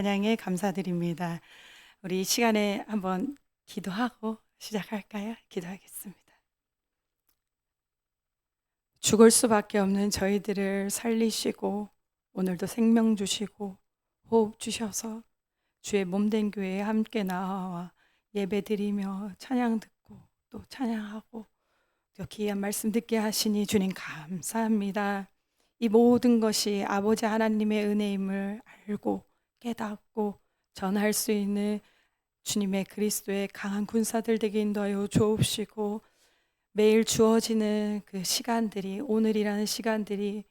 찬양에 감사드립니다. 우리 이 시간에 한번 기도하고 시작할까요? 기도하겠습니다. 죽을 수밖에 없는 저희들을 살리시고 오늘도 생명 주시고 호흡 주셔서 주의 몸된 교회에 함께 나와 예배드리며 찬양 듣고 또 찬양하고 또 귀한 말씀 듣게 하시니 주님 감사합니다. 이 모든 것이 아버지 하나님의 은혜임을 알고 깨닫고 전할 수 있는 주님의 그리스도의 강한 군사들 되게 인도하여 주옵시고, 매일 주어지는 그 시간들이, 오늘이라는 시간들이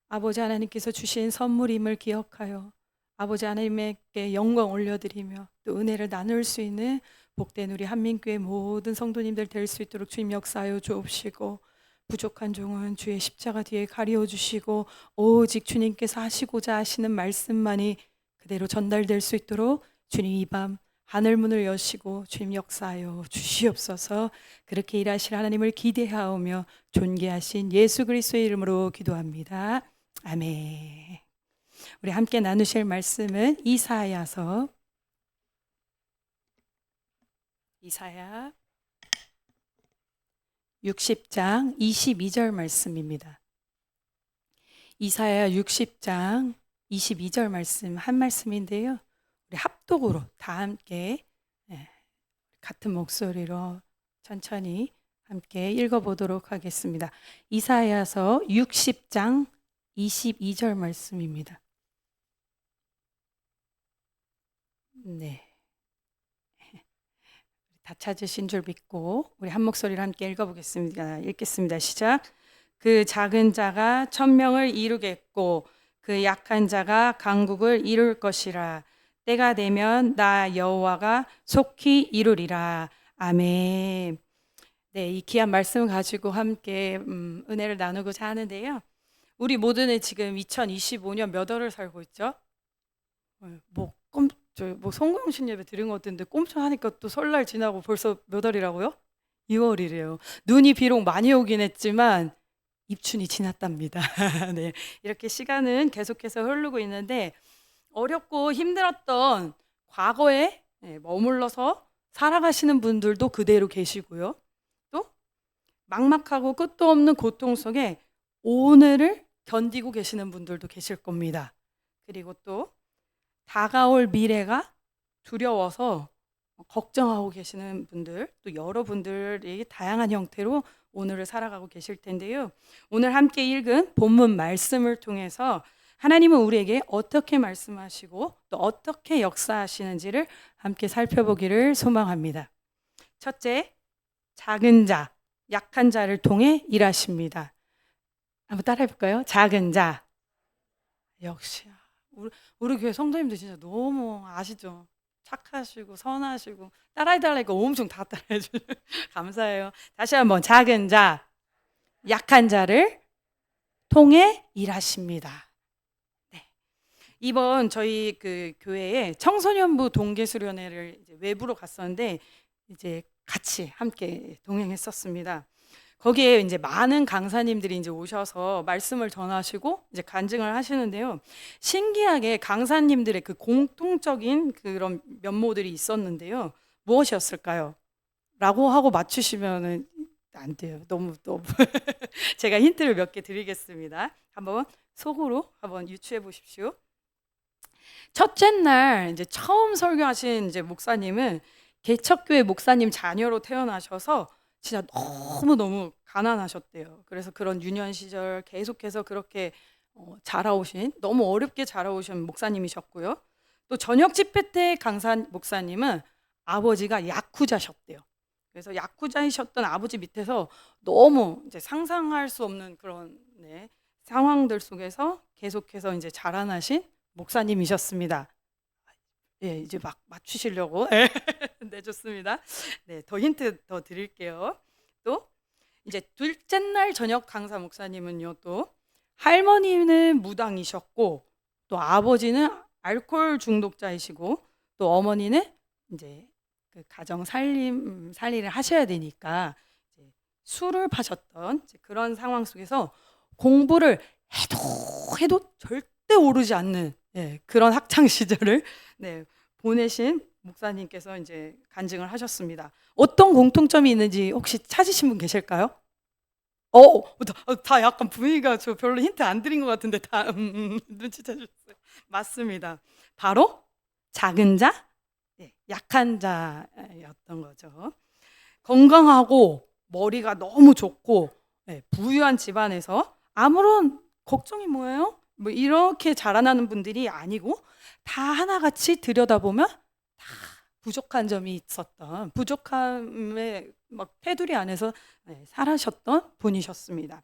아버지 하나님께서 주신 선물임을 기억하여 아버지 하나님께 영광 올려드리며 또 은혜를 나눌 수 있는 복된 우리 한민교회 모든 성도님들 될 수 있도록 주님 역사하여 주옵시고, 부족한 종은 주의 십자가 뒤에 가리워 주시고 오직 주님께서 하시고자 하시는 말씀만이 그대로 전달될 수 있도록 주님 이 밤 하늘문을 여시고 주님 역사하여 주시옵소서. 그렇게 일하실 하나님을 기대하오며 존귀하신 예수 그리스도의 이름으로 기도합니다. 아멘. 우리 함께 나누실 말씀은 이사야 60장 22절 말씀입니다. 이사야 60장 22절 말씀 한 말씀인데요. 우리 합독으로 다 함께 같은 목소리로 천천히 함께 읽어보도록 하겠습니다. 이사야서 60장 22절 말씀입니다. 네, 다 찾으신 줄 믿고 우리 한 목소리로 함께 읽어보겠습니다. 읽겠습니다. 시작. 그 작은 자가 천명을 이루겠고 그 약한 자가 강국을 이룰 것이라. 때가 되면 나 여호와가 속히 이루리라. 아멘. 네, 이 귀한 말씀 가지고 함께 은혜를 나누고자 하는데요. 우리 모두는 지금 2025년 몇 월을 살고 있죠? 뭐 송공신 예배 드린 것 같은데 꼼짝 하니까 또 설날 지나고 벌써 몇 월이라고요? 2월이래요. 눈이 비록 많이 오긴 했지만 입춘이 지났답니다. 네, 이렇게 시간은 계속해서 흐르고 있는데 어렵고 힘들었던 과거에 머물러서 살아가시는 분들도 그대로 계시고요. 또 막막하고 끝도 없는 고통 속에 오늘을 견디고 계시는 분들도 계실 겁니다. 그리고 또 다가올 미래가 두려워서 걱정하고 계시는 분들, 또 여러분들이 다양한 형태로 오늘을 살아가고 계실 텐데요. 오늘 함께 읽은 본문 말씀을 통해서 하나님은 우리에게 어떻게 말씀하시고 또 어떻게 역사하시는지를 함께 살펴보기를 소망합니다. 첫째, 작은 자, 약한 자를 통해 일하십니다. 한번 따라해볼까요? 작은 자. 역시 우리 교회 성도님들 진짜 너무 아시죠? 착하시고 선하시고 따라해달라니까 엄청 다 따라해주셔서 감사해요. 다시 한번, 작은 자, 약한 자를 통해 일하십니다. 네. 이번 저희 그 교회에 청소년부 동계수련회를 이제 외부로 갔었는데 이제 같이 함께 동행했었습니다. 거기에 이제 많은 강사님들이 이제 오셔서 말씀을 전하시고 이제 간증을 하시는데요. 신기하게 강사님들의 그 공통적인 그런 면모들이 있었는데요. 무엇이었을까요? 라고 하고 맞추시면은 안 돼요. 너무 제가 힌트를 몇 개 드리겠습니다. 한번 속으로 한번 유추해 보십시오. 첫째 날 이제 처음 설교하신 이제 목사님은 개척교회 목사님 자녀로 태어나셔서 진짜 너무 가난하셨대요. 그래서 그런 유년 시절 계속해서 그렇게 자라오신, 너무 어렵게 자라오신 목사님이셨고요. 또 저녁 집회 때 강사 목사님은 아버지가 야쿠자셨대요. 그래서 야쿠자이셨던 아버지 밑에서 너무 이제 상상할 수 없는 그런 상황들 속에서 계속해서 이제 자라나신 목사님이셨습니다. 예, 이제 막 맞추시려고 네, 좋습니다. 네, 더 힌트 더 드릴게요. 또 이제 둘째 날 저녁 강사 목사님은요, 또 할머니는 무당이셨고 또 아버지는 알코올 중독자이시고 또 어머니는 이제 그 가정 살림을 하셔야 되니까 이제 술을 파셨던 이제 그런 상황 속에서 공부를 해도 절대 오르지 않는 그런 학창 시절을 보내신 목사님께서 이제 간증을 하셨습니다. 어떤 공통점이 있는지 혹시 찾으신 분 계실까요? 다 약간 분위기가 저 별로 힌트 안 드린 것 같은데 다 눈치채셨어요. 맞습니다. 바로 작은 자, 약한 자였던 거죠. 건강하고 머리가 너무 좋고 부유한 집안에서 아무런 걱정이 뭐예요? 뭐 이렇게 자라나는 분들이 아니고 다 하나같이 들여다보면 다 부족한 점이 있었던 부족함의 막 테두리 안에서 살아셨던 분이셨습니다.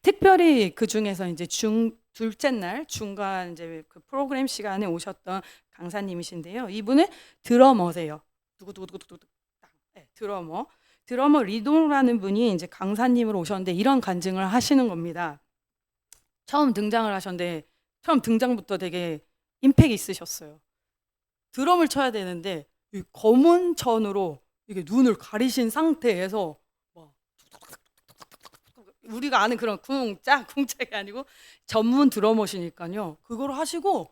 특별히 그 중에서 이제 둘째 날 중간 이제 그 프로그램 시간에 오셨던 강사님이신데요. 이분은 드러머세요. 두구두구두구두구 드러머 리도라는 분이 이제 강사님으로 오셨는데 이런 간증을 하시는 겁니다. 처음 등장을 하셨는데 처음 등장부터 되게 임팩이 있으셨어요. 드럼을 쳐야 되는데 이 검은 천으로 이게 눈을 가리신 상태에서 막 우리가 아는 그런 궁짝이 아니고 전문 드러머시니까요. 그걸 하시고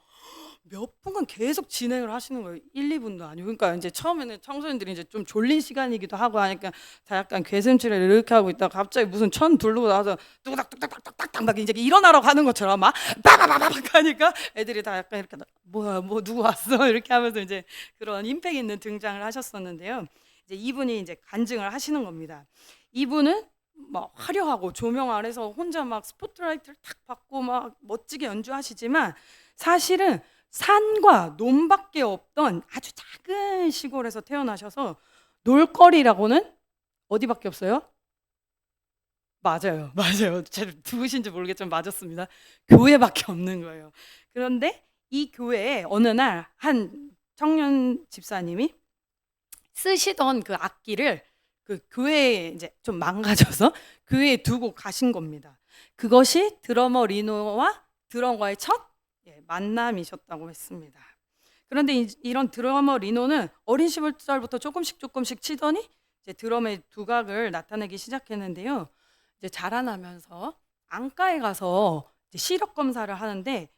몇 분간 계속 진행을 하시는 거예요. 1, 2분도 아니고. 그러니까 이제 처음에는 청소년들이 이제 좀 졸린 시간이기도 하고 하니까 다 약간 괴슴치레 이렇게 하고 있다가 갑자기 무슨 천 두르고 나서 뚝딱뚝딱뚝딱뚝딱 막 이제 일어나라고 하는 것처럼 막 빠바바바박 하니까 애들이 다 약간 이렇게 뭐야 뭐 누구 왔어 이렇게 하면서 이제 그런 임팩 있는 등장을 하셨었는데요. 이제 이분이 이제 간증을 하시는 겁니다. 이분은 막 화려하고 조명 아래서 혼자 막 스포트라이트를 탁 받고 막 멋지게 연주하시지만 사실은 산과 논밖에 없던 아주 작은 시골에서 태어나셔서 놀거리라고는 어디밖에 없어요? 맞아요. 잘 누구신지 모르겠지만 맞았습니다. 교회밖에 없는 거예요. 그런데 이 교회에 어느 날 한 청년 집사님이 쓰시던 그 악기를 그 교회에 이제 좀 망가져서 교회에 두고 가신 겁니다. 그것이 드러머 리노와 드럼과의 첫 만남이셨다고 했습니다. 그런데 이런 드러머 리노는 어린 시절부터 조금씩 치더니 이제 드럼의 두각을 나타내기 시작했는데요. 이제 자라나면서 안과에 가서 이제 시력 검사를 하는데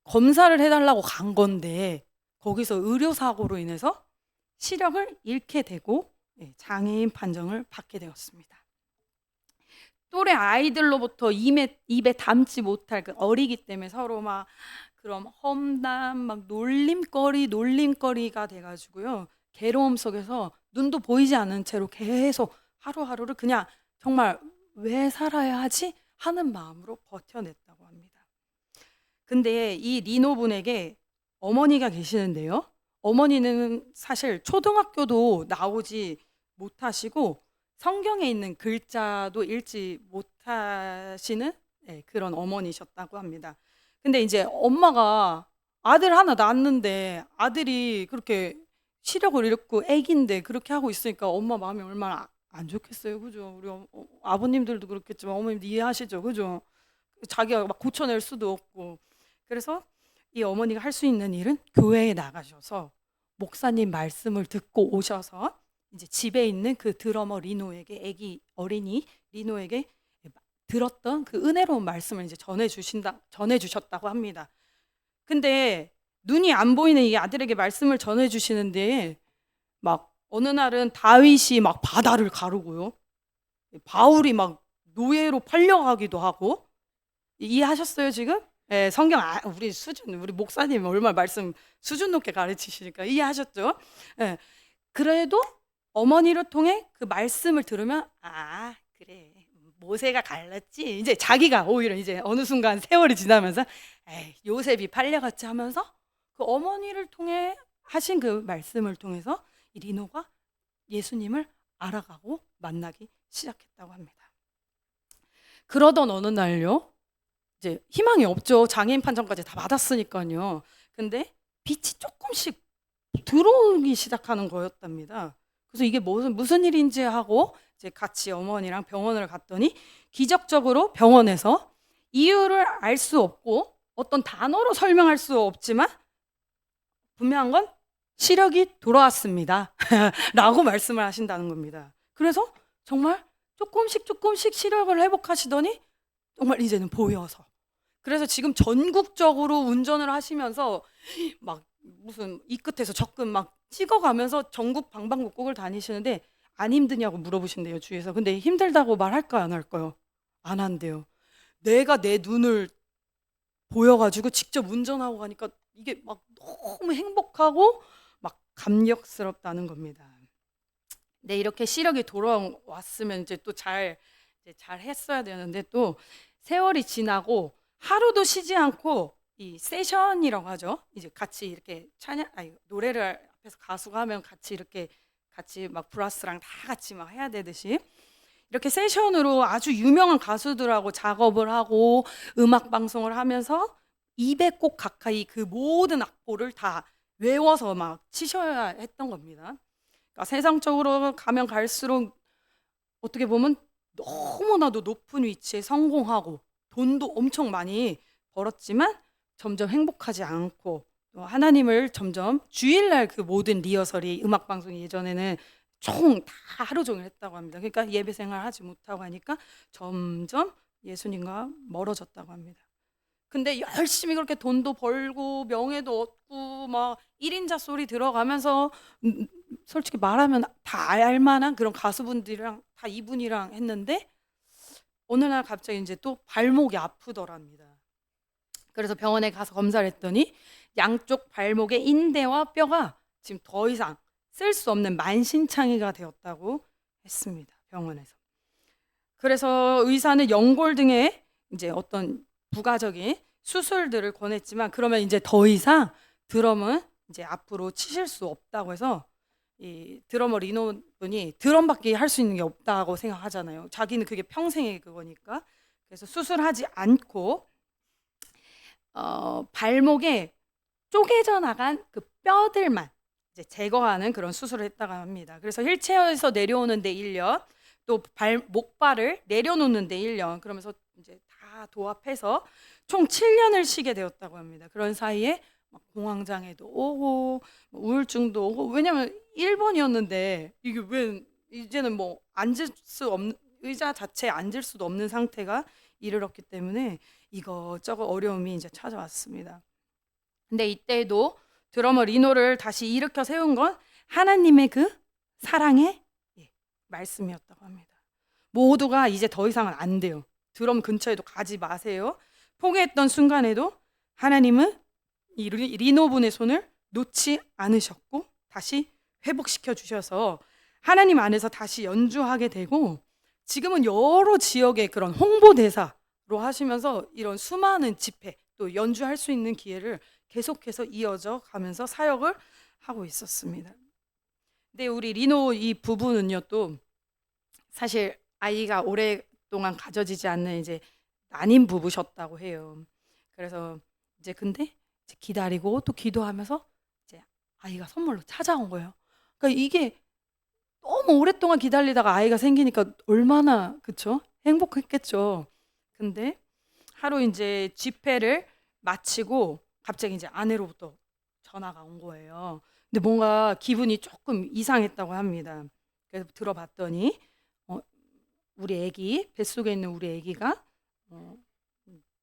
검사를 해달라고 간 건데 거기서 의료 사고로 인해서 시력을 잃게 되고 장애인 판정을 받게 되었습니다. 또래 아이들로부터 입에 담지 못할 그 어리기 때문에 서로 막 그런 험담, 막 놀림거리가 돼가지고요. 괴로움 속에서 눈도 보이지 않는 채로 계속 하루하루를 그냥 정말 왜 살아야 하지? 하는 마음으로 버텨냈다고 합니다. 근데 이 리노 분에게 어머니가 계시는데요. 어머니는 사실 초등학교도 나오지 못하시고 성경에 있는 글자도 읽지 못하시는 그런 어머니셨다고 합니다. 근데 이제 엄마가 아들 하나 낳았는데 아들이 그렇게 시력을 잃고 애기인데 그렇게 하고 있으니까 엄마 마음이 얼마나 안 좋겠어요. 그죠? 우리 아버님들도 그렇겠지만 어머님도 이해하시죠. 그죠? 자기가 막 고쳐낼 수도 없고. 그래서 이 어머니가 할 수 있는 일은 교회에 나가셔서 목사님 말씀을 듣고 오셔서 이제 집에 있는 그 드러머 리노에게 애기 어린이 리노에게 들었던 그 은혜로운 말씀을 이제 전해주셨다고 합니다. 근데 눈이 안 보이는 이 아들에게 말씀을 전해주시는데 막 어느 날은 다윗이 막 바다를 가르고요. 바울이 막 노예로 팔려가기도 하고 이해하셨어요 지금? 성경 우리 목사님 얼마나 말씀 수준 높게 가르치시니까 이해하셨죠? 그래도 어머니를 통해 그 말씀을 들으면 그래 모세가 갈랐지 이제 자기가 오히려 이제 어느 순간 세월이 지나면서 요셉이 팔려갔지 하면서 그 어머니를 통해 하신 그 말씀을 통해서 이 리노가 예수님을 알아가고 만나기 시작했다고 합니다. 그러던 어느 날요 이제 희망이 없죠. 장애인 판정까지 다 받았으니까요. 근데 빛이 조금씩 들어오기 시작하는 거였답니다. 그래서 이게 무슨 일인지 하고 이제 같이 어머니랑 병원을 갔더니 기적적으로 병원에서 이유를 알 수 없고 어떤 단어로 설명할 수 없지만 분명한 건 시력이 돌아왔습니다. 라고 말씀을 하신다는 겁니다. 그래서 정말 조금씩 시력을 회복하시더니 정말 이제는 보여서 그래서 지금 전국적으로 운전을 하시면서 막 무슨 이 끝에서 저 끝 막 찍어가면서 전국 방방곡곡을 다니시는데 안 힘드냐고 물어보신대요, 주위에서. 근데 힘들다고 말할까요, 안 할까요? 안 한대요. 내가 내 눈을 보여가지고 직접 운전하고 가니까 이게 막 너무 행복하고 막 감격스럽다는 겁니다. 네, 이렇게 시력이 돌아왔으면 이제 또 잘 했어야 되는데 또 세월이 지나고 하루도 쉬지 않고 이 세션이라고 하죠. 이제 같이 이렇게 노래를 앞에서 가수가 하면 같이 막 브라스랑 다 같이 막 해야 되듯이 이렇게 세션으로 아주 유명한 가수들하고 작업을 하고 음악 방송을 하면서 200곡 가까이 그 모든 악보를 다 외워서 막 치셔야 했던 겁니다. 그러니까 세상적으로 가면 갈수록 어떻게 보면 너무나도 높은 위치에 성공하고 돈도 엄청 많이 벌었지만 점점 행복하지 않고 또 하나님을 점점 주일날 그 모든 리허설이 음악 방송이 예전에는 총 다 하루 종일 했다고 합니다. 그러니까 예배 생활 하지 못하고 하니까 점점 예수님과 멀어졌다고 합니다. 근데 열심히 그렇게 돈도 벌고 명예도 얻고 막 1인자 소리 들어가면서 솔직히 말하면 다 알만한 그런 가수분들이랑 다 이분이랑 했는데 어느 날 갑자기 이제 또 발목이 아프더랍니다. 그래서 병원에 가서 검사를 했더니 양쪽 발목의 인대와 뼈가 지금 더 이상 쓸 수 없는 만신창이가 되었다고 했습니다. 병원에서. 그래서 의사는 연골 등의 이제 어떤 부가적인 수술들을 권했지만 그러면 이제 더 이상 드럼은 이제 앞으로 치실 수 없다고 해서 이 드러머 리노 분이 드럼밖에 할 수 있는 게 없다고 생각하잖아요. 자기는 그게 평생의 그거니까. 그래서 수술하지 않고 발목에 쪼개져 나간 그 뼈들만 이제 제거하는 그런 수술을 했다고 합니다. 그래서 휠체어에서 내려오는데 1년, 또 목발을 내려놓는데 1년, 그러면서 이제 다 도합해서 총 7년을 쉬게 되었다고 합니다. 그런 사이에 막 공황장애도 오고 우울증도 오고, 왜냐면 1번이었는데 이게 왜 이제는 뭐 앉을 수 없는, 의자 자체에 앉을 수도 없는 상태가 이르렀기 때문에 이것저것 어려움이 이제 찾아왔습니다. 근데 이때에도 드러머 리노를 다시 일으켜 세운 건 하나님의 그 사랑의 말씀이었다고 합니다. 모두가 이제 더 이상은 안 돼요. 드럼 근처에도 가지 마세요. 포기했던 순간에도 하나님은 이 리노분의 손을 놓지 않으셨고 다시 회복시켜 주셔서 하나님 안에서 다시 연주하게 되고, 지금은 여러 지역의 그런 홍보대사로 하시면서 이런 수많은 집회 또 연주할 수 있는 기회를 계속해서 이어져 가면서 사역을 하고 있었습니다. 근데 우리 리노 이 부부는요, 또 사실 아이가 오랫동안 가져지지 않는 이제 난임 부부셨다고 해요. 그래서 이제 근데 이제 기다리고 또 기도하면서 이제 아이가 선물로 찾아온 거예요. 그러니까 이게 너무 오랫동안 기다리다가 아이가 생기니까 얼마나, 그쵸? 행복했겠죠. 근데 하루 이제 집회를 마치고 갑자기 이제 아내로부터 전화가 온 거예요. 근데 뭔가 기분이 조금 이상했다고 합니다. 그래서 들어봤더니 우리 아기, 뱃속에 있는 우리 아기가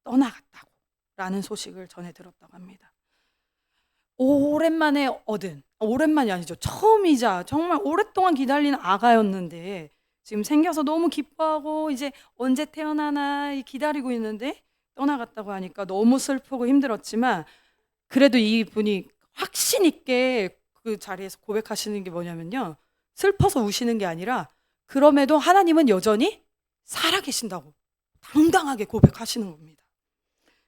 떠나갔다고 라는 소식을 전해 들었다고 합니다. 오랜만에 얻은, 오랜만이 아니죠, 처음이자 정말 오랫동안 기다리는 아가였는데 지금 생겨서 너무 기뻐하고 이제 언제 태어나나 기다리고 있는데 떠나갔다고 하니까 너무 슬프고 힘들었지만, 그래도 이분이 확신 있게 그 자리에서 고백하시는 게 뭐냐면요, 슬퍼서 우시는 게 아니라 그럼에도 하나님은 여전히 살아계신다고 당당하게 고백하시는 겁니다.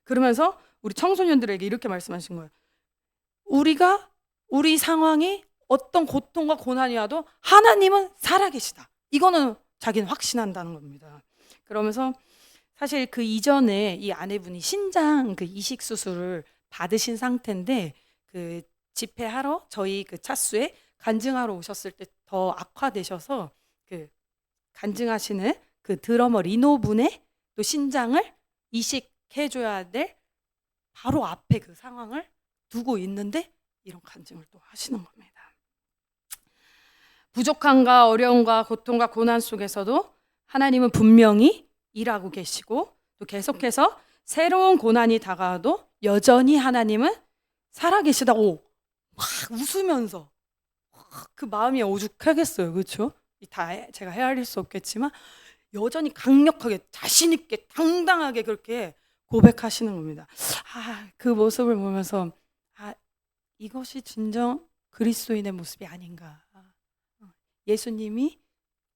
그러면서 우리 청소년들에게 이렇게 말씀하신 거예요. 우리 상황이 어떤 고통과 고난이 와도 하나님은 살아계시다. 이거는 자기는 확신한다는 겁니다. 그러면서 사실 그 이전에 이 아내분이 신장 그 이식 수술을 받으신 상태인데 그 집회하러 저희 그 차수에 간증하러 오셨을 때 더 악화되셔서 그 간증하시는 그 드러머 리노 분의 또 신장을 이식해줘야 될 바로 앞에 그 상황을 두고 있는데 이런 간증을 또 하시는 겁니다. 부족함과 어려움과 고통과 고난 속에서도 하나님은 분명히 일하고 계시고 또 계속해서 새로운 고난이 다가와도 여전히 하나님은 살아계시다고 막 웃으면서 그 마음이 오죽하겠어요. 그렇죠? 다 제가 헤아릴 수 없겠지만 여전히 강력하게 자신 있게 당당하게 그렇게 고백하시는 겁니다. 그 모습을 보면서 이것이 진정 그리스도인의 모습이 아닌가. 예수님이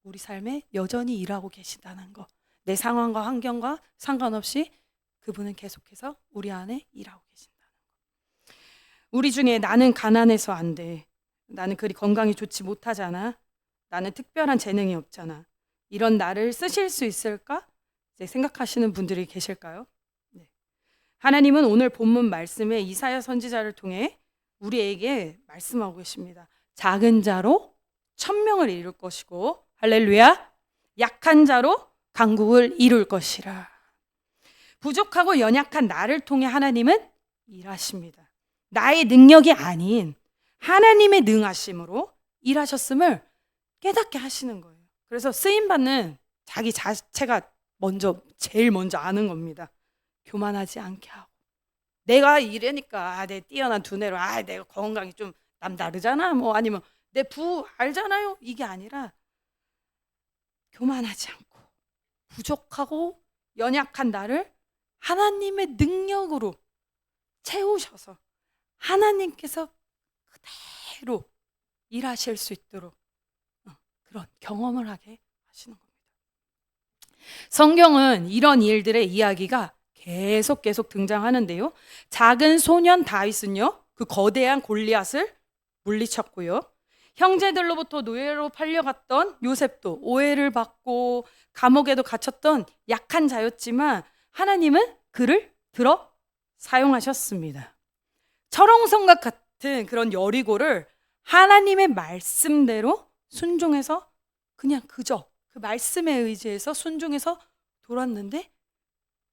우리 삶에 여전히 일하고 계신다는 거. 내 상황과 환경과 상관없이 그분은 계속해서 우리 안에 일하고 계신다는 거. 우리 중에 나는 가난해서 안 돼. 나는 그리 건강이 좋지 못하잖아. 나는 특별한 재능이 없잖아. 이런 나를 쓰실 수 있을까? 이제 생각하시는 분들이 계실까요? 네. 하나님은 오늘 본문 말씀에 이사야 선지자를 통해 우리에게 말씀하고 계십니다. 작은 자로 천명을 이룰 것이고, 할렐루야, 약한 자로 강국을 이룰 것이라. 부족하고 연약한 나를 통해 하나님은 일하십니다. 나의 능력이 아닌 하나님의 능하심으로 일하셨음을 깨닫게 하시는 거예요. 그래서 쓰임받는 자기 자체가 제일 먼저 아는 겁니다. 교만하지 않게 하고, 내가 이래니까 내 뛰어난 두뇌로 내가 건강이 좀 남다르잖아, 뭐 아니면 내 부 알잖아요, 이게 아니라 교만하지 않고 부족하고 연약한 나를 하나님의 능력으로 채우셔서 하나님께서 그대로 일하실 수 있도록 그런 경험을 하게 하시는 겁니다. 성경은 이런 일들의 이야기가 계속 등장하는데요. 작은 소년 다윗은요, 그 거대한 골리앗을 물리쳤고요. 형제들로부터 노예로 팔려갔던 요셉도 오해를 받고 감옥에도 갇혔던 약한 자였지만 하나님은 그를 들어 사용하셨습니다. 철옹성과 같은 그런 여리고를 하나님의 말씀대로 순종해서 그냥 그저 그 말씀에 의지해서 순종해서 돌았는데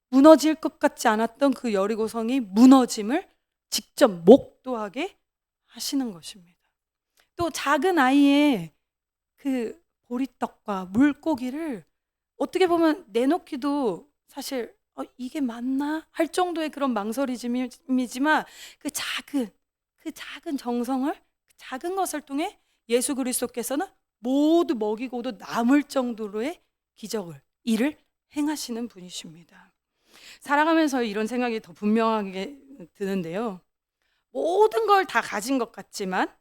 무너질 것 같지 않았던 그 여리고성이 무너짐을 직접 목도하게 하시는 것입니다. 또 작은 아이의 그 보리떡과 물고기를 어떻게 보면 내놓기도 사실 이게 맞나 할 정도의 그런 망설임이지만 그 작은 정성을, 그 작은 것을 통해 예수 그리스도께서는 모두 먹이고도 남을 정도로의 일을 행하시는 분이십니다. 살아가면서 이런 생각이 더 분명하게 드는데요. 모든 걸 다 가진 것 같지만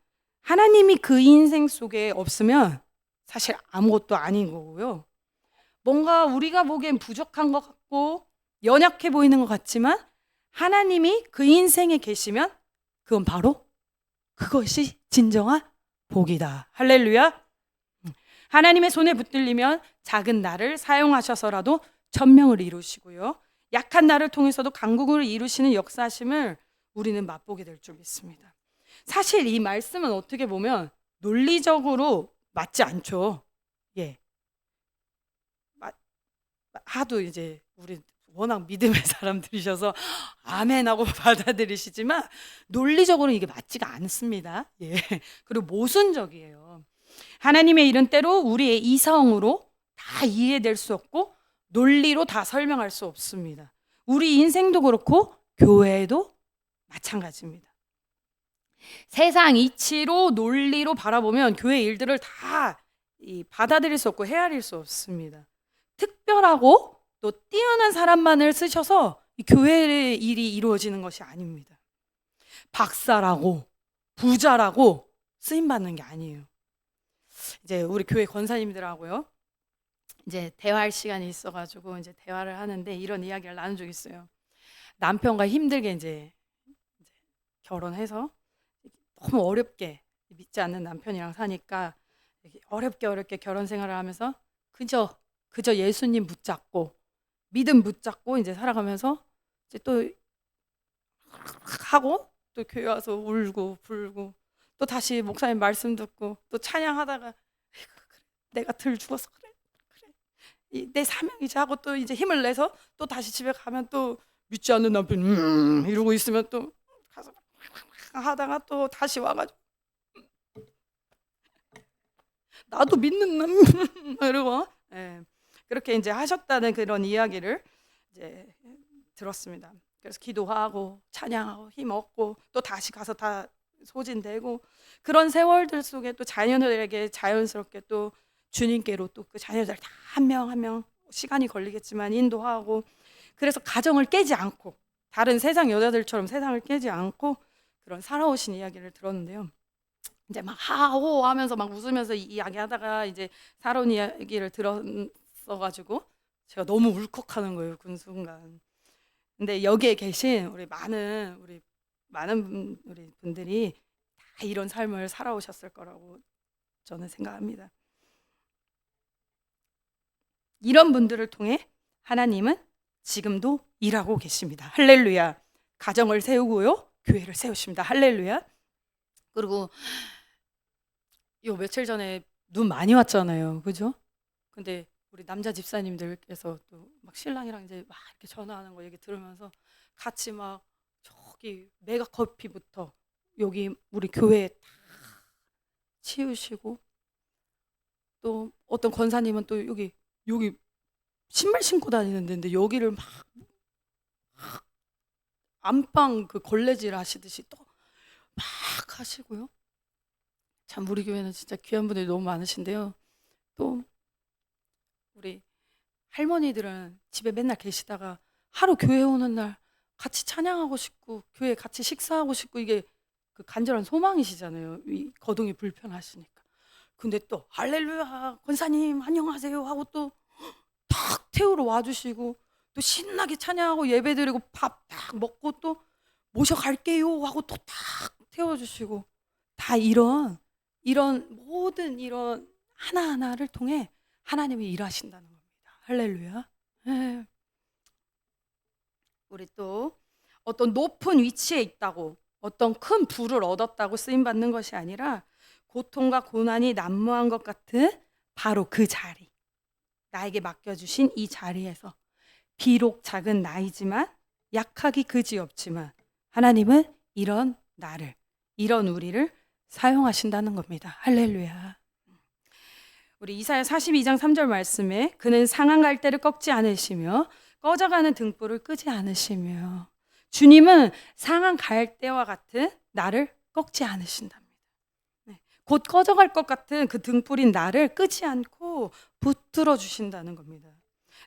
하나님이 그 인생 속에 없으면 사실 아무것도 아닌 거고요. 뭔가 우리가 보기엔 부족한 것 같고 연약해 보이는 것 같지만 하나님이 그 인생에 계시면 그건 바로 그것이 진정한 복이다. 할렐루야. 하나님의 손에 붙들리면 작은 나를 사용하셔서라도 천명을 이루시고요, 약한 나를 통해서도 강국을 이루시는 역사심을 우리는 맛보게 될 줄 믿습니다. 사실 이 말씀은 어떻게 보면 논리적으로 맞지 않죠. 예. 하도 이제 우리 워낙 믿음의 사람들이셔서 아멘하고 받아들이시지만 논리적으로 이게 맞지가 않습니다. 예. 그리고 모순적이에요. 하나님의 일은 때로 우리의 이성으로 다 이해될 수 없고 논리로 다 설명할 수 없습니다. 우리 인생도 그렇고 교회도 마찬가지입니다. 세상 이치로 논리로 바라보면 교회 일들을 다 받아들일 수 없고 헤아릴 수 없습니다. 특별하고 또 뛰어난 사람만을 쓰셔서 이 교회의 일이 이루어지는 것이 아닙니다. 박사라고 부자라고 쓰임 받는 게 아니에요. 이제 우리 교회 권사님들하고요, 이제 대화할 시간이 있어가지고 이제 대화를 하는데 이런 이야기를 나눈 적이 있어요. 남편과 힘들게 이제 결혼해서 너무 어렵게 믿지 않는 남편이랑 사니까 어렵게 결혼 생활을 하면서 그저 예수님 붙잡고 믿음 붙잡고 이제 살아가면서 이제 또 하고 또 교회 와서 울고 불고 또 다시 목사님 말씀 듣고 또 찬양하다가 내가 덜 죽어서 그래 내 사명이지 하고 또 이제 힘을 내서 또 다시 집에 가면 또 믿지 않는 남편 이러고 있으면 또 가서 하다가 또 다시 와가지고 나도 믿는 남 이러고 그렇게 이제 하셨다는 그런 이야기를 이제 들었습니다. 그래서 기도하고 찬양하고 힘없고 또 다시 가서 다 소진되고 그런 세월들 속에 또 자녀들에게 자연스럽게 또 주님께로 또 그 자녀들 다 한 명 한 명 시간이 걸리겠지만 인도하고 그래서 가정을 깨지 않고 다른 세상 여자들처럼 세상을 깨지 않고 그런 살아오신 이야기를 들었는데요. 이제 막 하호 하면서 막 웃으면서 이야기하다가 이제 살아온 이야기를 들었어가지고 제가 너무 울컥하는 거예요, 그 순간. 근데 여기에 계신 우리 분들이 다 이런 삶을 살아오셨을 거라고 저는 생각합니다. 이런 분들을 통해 하나님은 지금도 일하고 계십니다. 할렐루야. 가정을 세우고요, 교회를 세우십니다. 할렐루야. 그리고 요 며칠 전에 눈 많이 왔잖아요, 그죠? 근데 우리 남자 집사님들께서 또 막 신랑이랑 이제 막 이렇게 전화하는 거 얘기 들으면서 같이 막 저기 메가 커피부터 여기 우리 교회에 다 치우시고 또 어떤 권사님은 또 여기 신발 신고 다니는 데인데 여기를 막 안방 그 걸레질 하시듯이 또 막 하시고요. 참 우리 교회는 진짜 귀한 분들이 너무 많으신데요. 또 우리 할머니들은 집에 맨날 계시다가 하루 교회 오는 날 같이 찬양하고 싶고 교회 같이 식사하고 싶고 이게 그 간절한 소망이시잖아요. 이 거동이 불편하시니까. 근데 또 할렐루야 권사님 안녕하세요 하고 또 탁 태우러 와주시고 또 신나게 찬양하고 예배드리고 밥 딱 먹고 또 모셔갈게요 하고 또 탁 태워주시고 다 이런 모든 이런 하나하나를 통해 하나님이 일하신다는 겁니다. 할렐루야. 예. 우리 또 어떤 높은 위치에 있다고 어떤 큰 부를 얻었다고 쓰임 받는 것이 아니라 고통과 고난이 난무한 것 같은 바로 그 자리, 나에게 맡겨주신 이 자리에서 비록 작은 나이지만 약하기 그지없지만 하나님은 이런 나를, 이런 우리를 사용하신다는 겁니다. 할렐루야. 우리 이사야 42장 3절 말씀에 그는 상한 갈대를 꺾지 않으시며 꺼져가는 등불을 끄지 않으시며 주님은 상한 갈대와 같은 나를 꺾지 않으신답니다. 네. 곧 꺼져갈 것 같은 그 등불인 나를 끄지 않고 붙들어 주신다는 겁니다.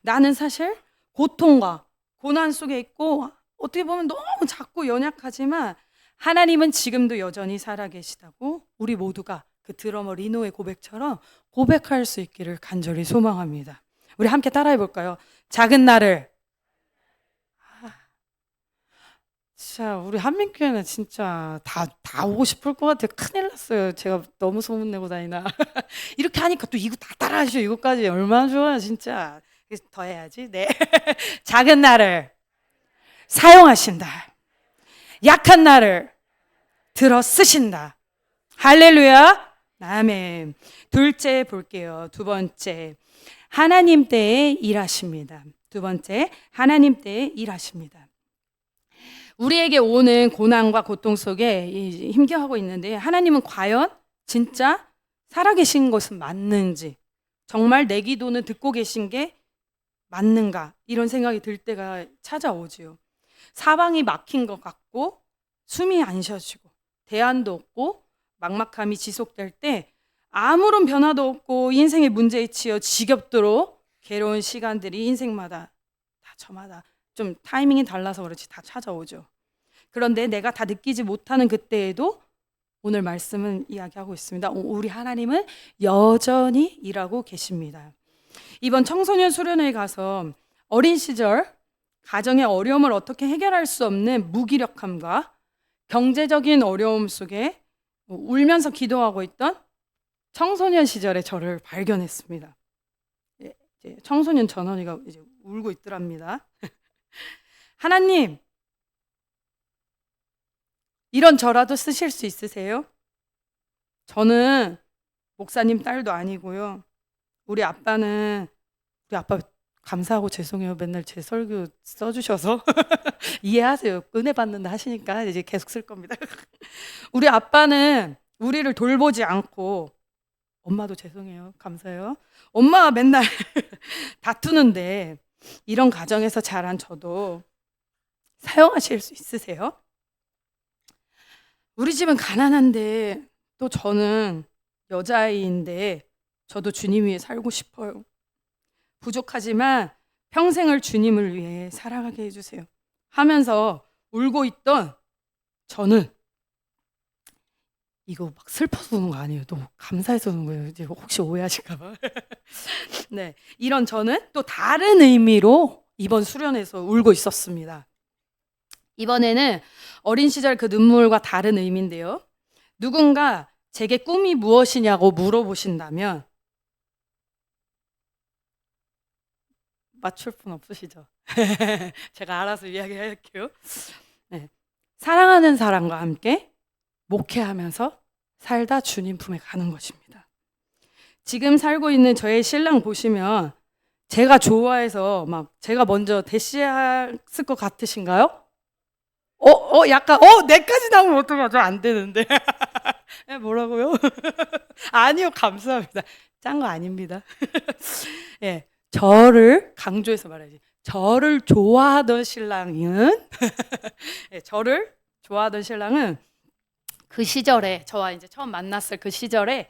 나는 사실 고통과 고난 속에 있고 어떻게 보면 너무 작고 연약하지만 하나님은 지금도 여전히 살아계시다고 우리 모두가 그 드러머 리노의 고백처럼 고백할 수 있기를 간절히 소망합니다. 우리 함께 따라해 볼까요? 작은 나를. 진짜 우리 한민교회는 진짜 다 오고 싶을 것 같아요. 큰일 났어요. 제가 너무 소문내고 다니나. 이렇게 하니까 또 이거 다 따라하시오. 이거까지 얼마나 좋아요, 진짜. 더 해야지. 네. 작은 나를 사용하신다. 약한 나를 들어 쓰신다. 할렐루야. 아멘. 둘째 볼게요. 두 번째. 하나님 때에 일하십니다. 두 번째. 하나님 때에 일하십니다. 우리에게 오는 고난과 고통 속에 힘겨워하고 있는데 하나님은 과연 진짜 살아계신 것은 맞는지 정말 내 기도는 듣고 계신 게 맞는가 이런 생각이 들 때가 찾아오지요. 사방이 막힌 것 같고 숨이 안 쉬어지고 대안도 없고 막막함이 지속될 때 아무런 변화도 없고 인생의 문제에 치여 지겹도록 괴로운 시간들이 인생마다 다 저마다 좀 타이밍이 달라서 그렇지 다 찾아오죠. 그런데 내가 다 느끼지 못하는 그때에도 오늘 말씀은 이야기하고 있습니다. 우리 하나님은 여전히 일하고 계십니다. 이번 청소년 수련회에 가서 어린 시절 가정의 어려움을 어떻게 해결할 수 없는 무기력함과 경제적인 어려움 속에 울면서 기도하고 있던 청소년 시절의 저를 발견했습니다. 이제 청소년 전원이가 이제 울고 있더랍니다. 하나님, 이런 저라도 쓰실 수 있으세요? 저는 목사님 딸도 아니고요. 우리 아빠 감사하고 죄송해요. 맨날 제 설교 써주셔서 이해하세요. 은혜 받는다 하시니까 이제 계속 쓸 겁니다. 우리 아빠는 우리를 돌보지 않고 엄마도 죄송해요. 감사해요. 엄마가 맨날 다투는데 이런 가정에서 자란 저도 사용하실 수 있으세요? 우리 집은 가난한데 또 저는 여자아이인데 저도 주님 위해 살고 싶어요. 부족하지만 평생을 주님을 위해 살아가게 해주세요. 하면서 울고 있던 저는 이거 막 슬퍼서 우는 거 아니에요. 너무 감사해서 우는 거예요. 이제 혹시 오해하실까 봐. 네, 이런 저는 또 다른 의미로 이번 수련회에서 울고 있었습니다. 이번에는 어린 시절 그 눈물과 다른 의미인데요. 누군가 제게 꿈이 무엇이냐고 물어보신다면 맞출 분 없으시죠? 제가 알아서 이야기할게요. 네. 사랑하는 사람과 함께 목회하면서 살다 주님 품에 가는 것입니다. 지금 살고 있는 저의 신랑 보시면 제가 좋아해서 막 제가 먼저 대시했을 것 같으신가요? 약간 내까지 나오면 어떡하죠? 안 되는데. 뭐라고요? 아니요, 감사합니다. 짠 거 아닙니다. 예, 저를 강조해서 말해야지. 저를 좋아하던 신랑은 저를 좋아하던 신랑은 그 시절에 저와 이제 처음 만났을 그 시절에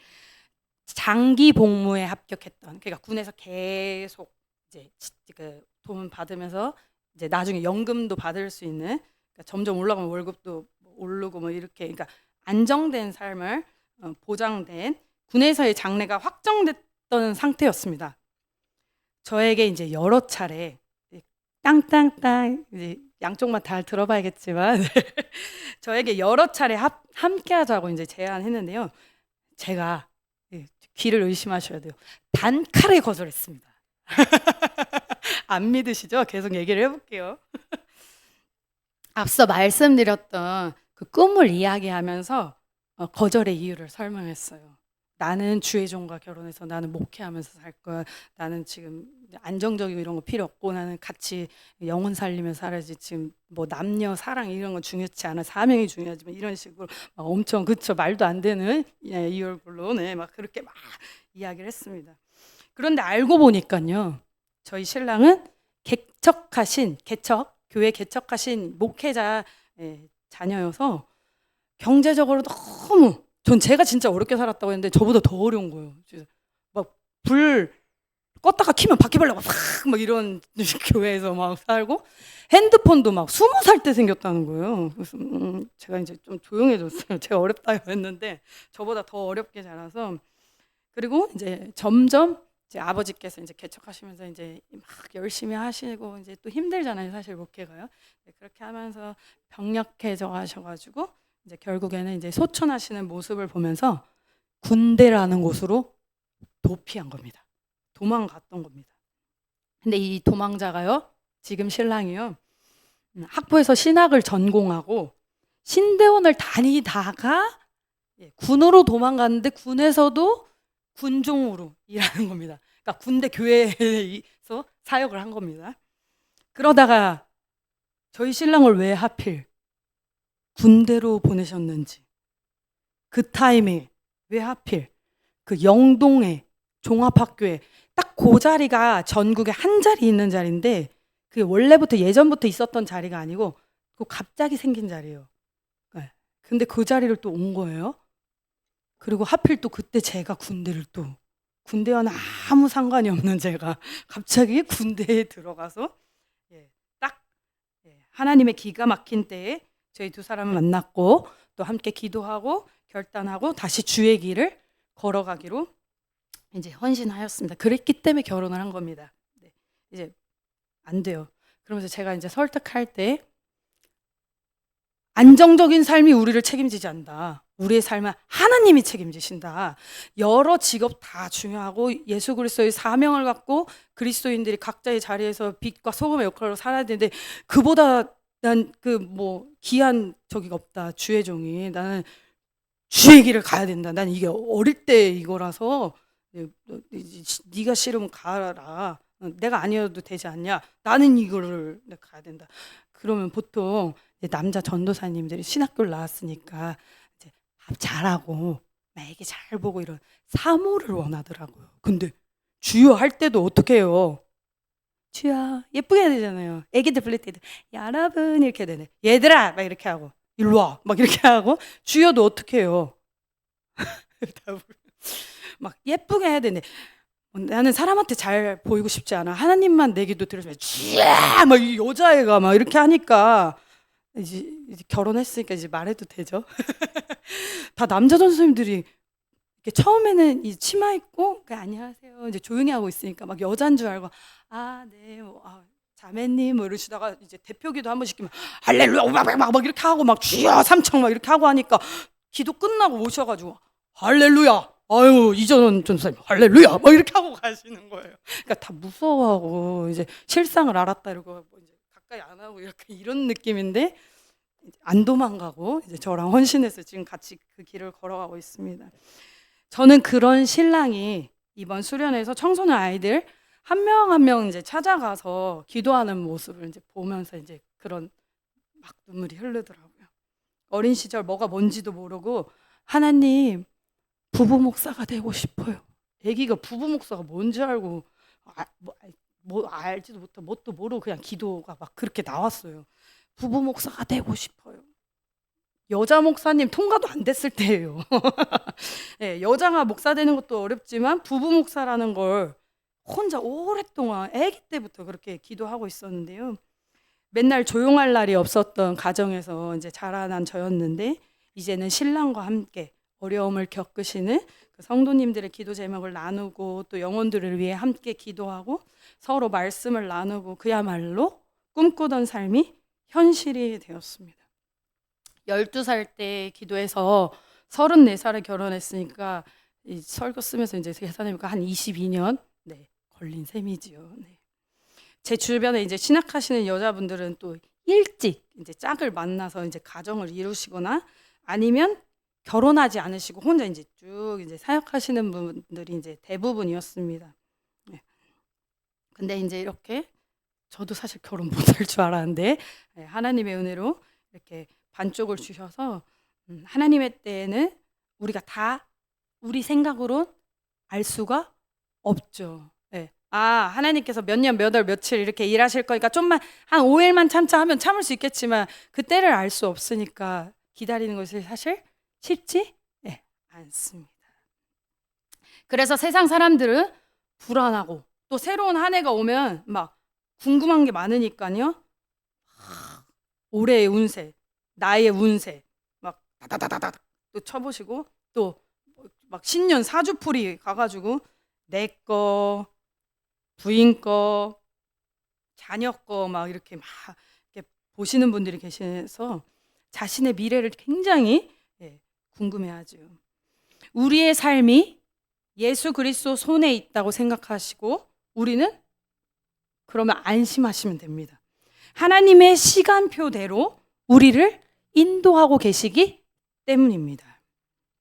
장기 복무에 합격했던, 그러니까 군에서 계속 이제 그 돈 받으면서 이제 나중에 연금도 받을 수 있는, 그러니까 점점 올라가면 월급도 오르고 뭐 이렇게, 그러니까 안정된 삶을 보장된 군에서의 장래가 확정됐던 상태였습니다. 저에게 이제 여러 차례 땅땅땅, 이제 양쪽만 다 들어봐야겠지만 저에게 여러 차례 함께 하자고 이제 제안했는데요. 제가 귀를 의심하셔야 돼요. 단칼에 거절했습니다. 안 믿으시죠? 계속 얘기를 해볼게요. 앞서 말씀드렸던 그 꿈을 이야기하면서 거절의 이유를 설명했어요. 나는 주의 종과 결혼해서 나는 목회하면서 살 거야. 나는 지금 안정적이고 이런 거 필요 없고 나는 같이 영혼 살리면서 살아야지. 지금 뭐 남녀 사랑 이런 건 중요치 않아. 사명이 중요하지만 이런 식으로 막 엄청 그쵸 말도 안 되는 이 얼굴로 막 그렇게 막 이야기를 했습니다. 그런데 알고 보니까요. 저희 신랑은 교회 개척하신 목회자 자녀여서 경제적으로 너무, 전 제가 진짜 어렵게 살았다고 했는데 저보다 더 어려운 거예요. 막 불 껐다가 키면 바퀴벌레가 막 이런 교회에서 막 살고, 핸드폰도 막 20살 때 생겼다는 거예요. 그래서 제가 이제 좀 조용해졌어요. 제가 어렵다고 했는데 저보다 더 어렵게 자라서. 그리고 이제 점점 이제 아버지께서 이제 개척하시면서 이제 막 열심히 하시고 이제 또 힘들잖아요, 사실 목회가요. 그렇게 하면서 병력해져 가셔가지고 이제 결국에는 이제 소천하시는 모습을 보면서 군대라는 곳으로 도피한 겁니다. 도망갔던 겁니다. 근데 이 도망자가요, 지금 신랑이요, 학부에서 신학을 전공하고 신대원을 다니다가 군으로 도망갔는데 군에서도 군종으로 일하는 겁니다. 그러니까 군대 교회에서 사역을 한 겁니다. 그러다가 저희 신랑을 왜 하필 군대로 보내셨는지, 그 타임에 왜 하필 그 영동에 종합학교에 딱 그 자리가 전국에 한 자리 있는 자리인데, 그게 원래부터 예전부터 있었던 자리가 아니고 그 갑자기 생긴 자리예요. 근데 그 자리를 또 온 거예요. 그리고 하필 또 그때 제가 군대와는 아무 상관이 없는 제가 갑자기 군대에 들어가서 딱 하나님의 기가 막힌 때에 저희 두 사람을 만났고 또 함께 기도하고 결단하고 다시 주의 길을 걸어가기로 이제 헌신하였습니다. 그랬기 때문에 결혼을 한 겁니다. 이제 안 돼요. 그러면서 제가 이제 설득할 때, 안정적인 삶이 우리를 책임지지 않는다. 우리의 삶은 하나님이 책임지신다. 여러 직업 다 중요하고 예수 그리스도의 사명을 갖고 그리스도인들이 각자의 자리에서 빛과 소금의 역할로 살아야 되는데, 그보다 난 그 뭐 귀한 저기가 없다. 주의 종이. 나는 주의 길을 가야 된다. 난 이게 어릴 때 이거라서 네가 싫으면 가라. 내가 아니어도 되지 않냐. 나는 이거를 가야 된다. 그러면 보통 남자 전도사님들이 신학교를 나왔으니까 이제 잘하고 애기 잘 보고 이런 사모를 원하더라고요. 근데 주여 할 때도 어떻게 해요? 주여 예쁘게 해야 되잖아요. 애기들 부를 때도 여러분 이렇게 해야 되네. 얘들아 막 이렇게 하고 일로 와 막 이렇게 하고 주여도 어떻게 해요? 막 예쁘게 해야 되네. 나는 사람한테 잘 보이고 싶지 않아. 하나님만 내 기도 들으면 쥐야 막 이 여자애가 막 이렇게 하니까 이제 결혼했으니까 이제 말해도 되죠. 다 남자 전도사님들이 이렇게 처음에는 이 치마 입고 안녕하세요 이제 조용히 하고 있으니까 막 여잔 줄 알고 네 뭐, 자매님 뭐 이러시다가 이제 대표기도 한 번 시키면 할렐루야 막 이렇게 하고 막 주여 삼청 막 이렇게 하고 하니까 기도 끝나고 오셔가지고 할렐루야 아유 이전 전도사님 할렐루야 막 이렇게 하고 가시는 거예요. 그러니까 다 무서워하고 이제 실상을 알았다 이러고 뭐 이제 가까이 안 하고 이렇게 이런 느낌인데 안 도망가고 이제 저랑 헌신해서 지금 같이 그 길을 걸어가고 있습니다. 저는 그런 신랑이 이번 수련회에서 청소년 아이들 한 명 한 명 이제 찾아가서 기도하는 모습을 이제 보면서 이제 그런 막 눈물이 흐르더라고요. 어린 시절 뭐가 뭔지도 모르고 하나님 부부 목사가 되고 싶어요. 아기가 부부 목사가 뭔지 알고 뭐 알지도 못하고 뭣도 모르고 그냥 기도가 막 그렇게 나왔어요. 부부 목사가 되고 싶어요. 여자 목사님 통과도 안 됐을 때예요. 네, 여자가 목사 되는 것도 어렵지만 부부 목사라는 걸 혼자 오랫동안 아기 때부터 그렇게 기도하고 있었는데요. 맨날 조용할 날이 없었던 가정에서 이제 자라난 저였는데 이제는 신랑과 함께 어려움을 겪으시는 그 성도님들의 기도 제목을 나누고 또 영혼들을 위해 함께 기도하고 서로 말씀을 나누고 그야말로 꿈꾸던 삶이 현실이 되었습니다. 12살 때 기도해서 34살에 결혼했으니까 이 설교 쓰면서 이제 계산해보니까 한 22년 걸린 셈이지요. 제 주변에 이제 신학하시는 여자분들은 또 일찍 이제 짝을 만나서 이제 가정을 이루시거나 아니면 결혼하지 않으시고 혼자 이제 쭉 이제 사역하시는 분들이 이제 대부분이었습니다. 근데 이제 이렇게 저도 사실 결혼 못할 줄 알았는데 하나님의 은혜로 이렇게 반쪽을 주셔서 하나님의 때에는 우리가 다 우리 생각으로 알 수가 없죠. 하나님께서 몇 년, 몇 월, 며칠 이렇게 일하실 거니까 좀만 한 5일만 참자 하면 참을 수 있겠지만 그 때를 알 수 없으니까 기다리는 것이 사실 쉽지 않습니다. 그래서 세상 사람들은 불안하고 또 새로운 한 해가 오면 막 궁금한 게 많으니까요. 올해의 운세, 나의 운세 막 다다다다다 또 쳐보시고 또 막 신년 사주풀이 가가지고 내 거, 부인 거, 자녀 거 막 이렇게 보시는 분들이 계셔서 자신의 미래를 굉장히 궁금해하죠. 우리의 삶이 예수 그리스도 손에 있다고 생각하시고 우리는 그러면 안심하시면 됩니다. 하나님의 시간표대로 우리를 인도하고 계시기 때문입니다.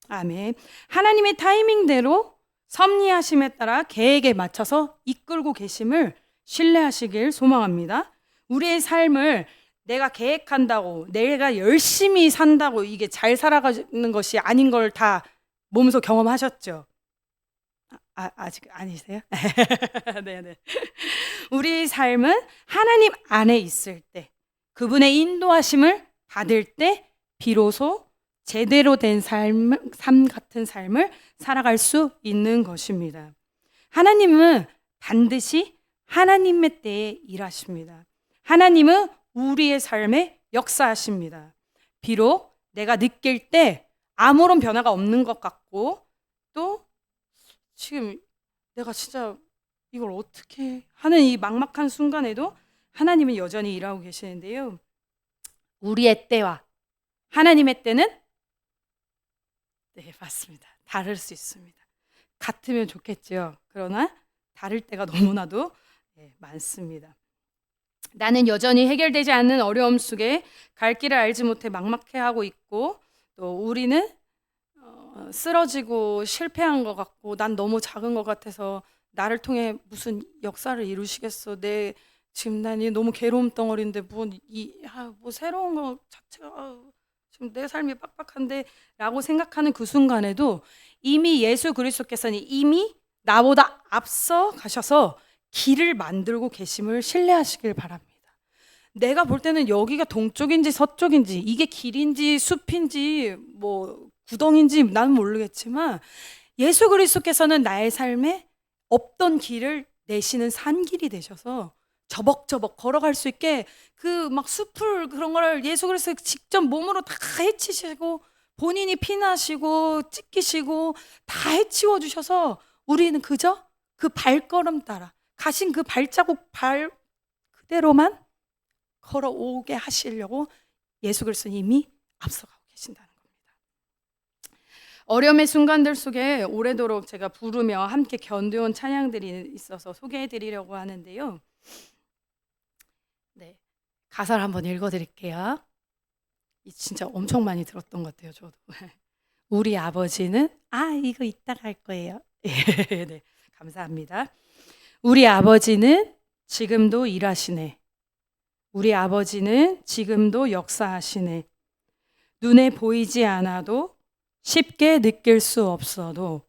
아멘. 하나님의 타이밍대로 섭리하심에 따라 계획에 맞춰서 이끌고 계심을 신뢰하시길 소망합니다. 우리의 삶을 내가 계획한다고 내가 열심히 산다고 이게 잘 살아가는 것이 아닌 걸 다 몸소 경험하셨죠? 아직 아니세요? 네네. 우리 삶은 하나님 안에 있을 때 그분의 인도하심을 받을 때 비로소 제대로 된 삶 같은 삶을 살아갈 수 있는 것입니다. 하나님은 반드시 하나님의 때에 일하십니다. 하나님은 우리의 삶에 역사하십니다. 비록 내가 느낄 때 아무런 변화가 없는 것 같고 또 지금 내가 진짜 이걸 어떻게 하는 이 막막한 순간에도 하나님은 여전히 일하고 계시는데요. 우리의 때와 하나님의 때는 맞습니다. 다를 수 있습니다. 같으면 좋겠죠. 그러나 다를 때가 너무나도 많습니다. 나는 여전히 해결되지 않는 어려움 속에 갈 길을 알지 못해 막막해하고 있고 또 우리는 쓰러지고 실패한 것 같고 난 너무 작은 것 같아서 나를 통해 무슨 역사를 이루시겠어. 지금 난 너무 괴로움 덩어리인데 뭐 새로운 거 자체가 지금 내 삶이 빡빡한데 라고 생각하는 그 순간에도 이미 예수 그리스도께서는 이미 나보다 앞서 가셔서 길을 만들고 계심을 신뢰하시길 바랍니다. 내가 볼 때는 여기가 동쪽인지 서쪽인지, 이게 길인지 숲인지 뭐 구덩인지 나는 모르겠지만, 예수 그리스도께서는 나의 삶에 없던 길을 내시는 산길이 되셔서 저벅저벅 걸어갈 수 있게 그 막 숲을 그런 걸 예수 그리스도 직접 몸으로 다 헤치시고 본인이 피나시고 찢기시고 다 헤치워 주셔서 우리는 그저 그 발걸음 따라 가신 그 발자국 발 그대로만 걸어오게 하시려고 예수 그리스도는 이미 앞서가고 계신다는 겁니다. 어려움의 순간들 속에 오래도록 제가 부르며 함께 견뎌온 찬양들이 있어서 소개해 드리려고 하는데요. 네, 가사를 한번 읽어 드릴게요. 진짜 엄청 많이 들었던 것 같아요, 저도. 우리 아버지는 이거 이따가 할 거예요. 네, 감사합니다. 우리 아버지는 지금도 일하시네. 우리 아버지는 지금도 역사하시네. 눈에 보이지 않아도 쉽게 느낄 수 없어도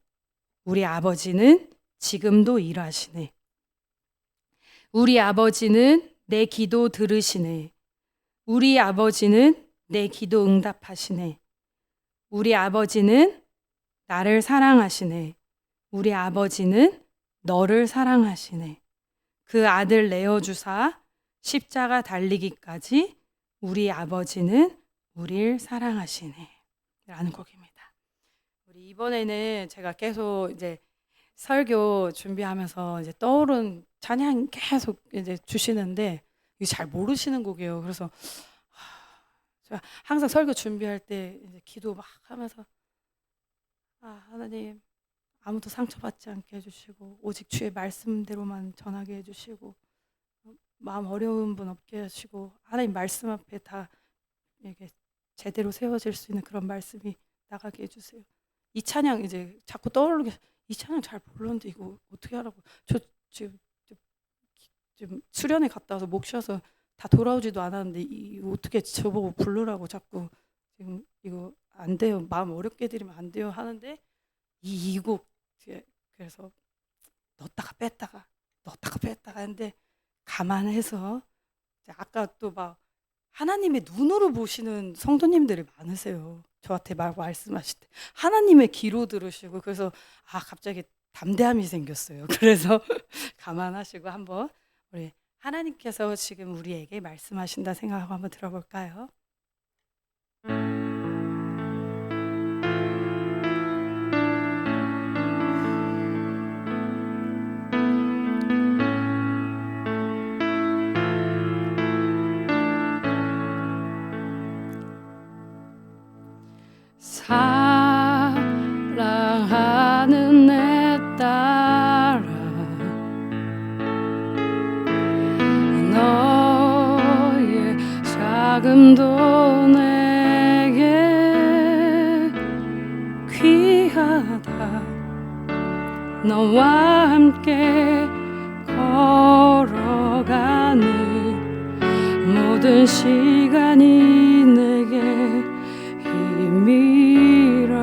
우리 아버지는 지금도 일하시네. 우리 아버지는 내 기도 들으시네. 우리 아버지는 내 기도 응답하시네. 우리 아버지는 나를 사랑하시네. 우리 아버지는 너를 사랑하시네. 그 아들 내어주사 십자가 달리기까지 우리 아버지는 우리를 사랑하시네. 라는 곡입니다. 우리 이번에는 제가 계속 이제 설교 준비하면서 이제 떠오른 찬양 계속 이제 주시는데 이거 잘 모르시는 곡이에요. 그래서 제가 항상 설교 준비할 때 이제 기도 막 하면서 하나님 아무도 상처받지 않게 해주시고 오직 주의 말씀대로만 전하게 해주시고 마음 어려운 분 없게 하시고 하나님 말씀 앞에 다 이게 제대로 세워질 수 있는 그런 말씀이 나가게 해주세요. 이 찬양 이제 자꾸 떠오르게 이 찬양 잘 모르는데 이거 어떻게 하라고. 저 지금 수련회 갔다 와서 목 쉬어서 다 돌아오지도 않았는데 이거 어떻게 저보고 부르라고 자꾸 지금 이거 안 돼요. 마음 어렵게 드리면 안 돼요 하는데 이 곡 그래서 넣었다가 뺐다가 하는데 감안해서 아까 또 막 하나님의 눈으로 보시는 성도님들이 많으세요. 저한테 말씀하실 때 하나님의 귀로 들으시고 그래서 갑자기 담대함이 생겼어요. 그래서 감안하시고 한번 우리 하나님께서 지금 우리에게 말씀하신다 생각하고 한번 들어볼까요? 사랑하는 내 딸아 너의 자금도 내게 귀하다. 너와 함께 걸어가는 모든 시간이 내게 힘이라.